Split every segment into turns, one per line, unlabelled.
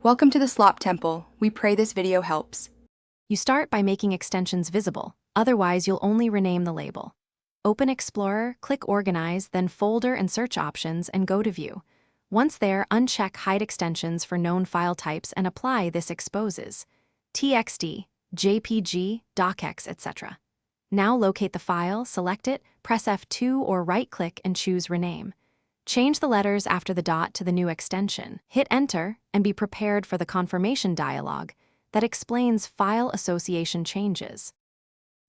Welcome to the Slop Temple. We pray this video helps.
You start by making extensions visible, otherwise you'll only rename the label. Open Explorer, click Organize, then Folder and Search Options, and go to View. Once there, uncheck Hide Extensions for known file types and apply this exposes TXT, JPG, DocX, etc. Now locate the file, select it, press F2 or right-click and choose Rename. Change the letters after the dot to the new extension. Hit Enter and be prepared for the confirmation dialog that explains file association changes.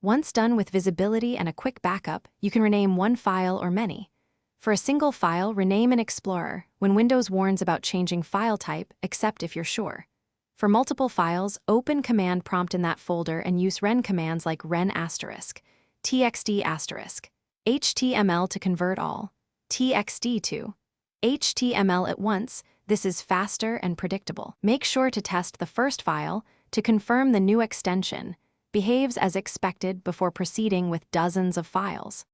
Once done with visibility and a quick backup, you can rename one file or many. For a single file, rename in Explorer when Windows warns about changing file type, except if you're sure. For multiple files, open Command Prompt in that folder and use ren commands like ren**, txd*, html to convert all, txd to HTML at once. This is faster and predictable. Make sure to test the first file to confirm the new extension behaves as expected before proceeding with dozens of files.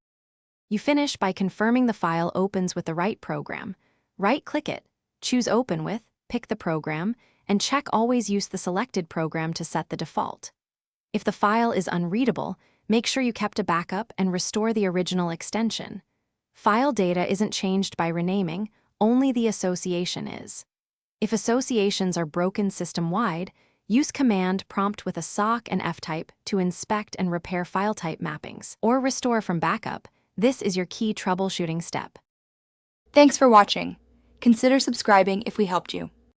You finish by confirming the file opens with the right program. Right-click it, choose Open with, pick the program, and check Always use the selected program to set the default. If the file is unreadable, make sure you kept a backup and restore the original extension. File data isn't changed by renaming, only the association is. If associations are broken system-wide, use Command Prompt with a SOC and F-type to inspect and repair file type mappings, or restore from backup. This is your key troubleshooting step.
Thanks for watching. Consider subscribing if we helped you.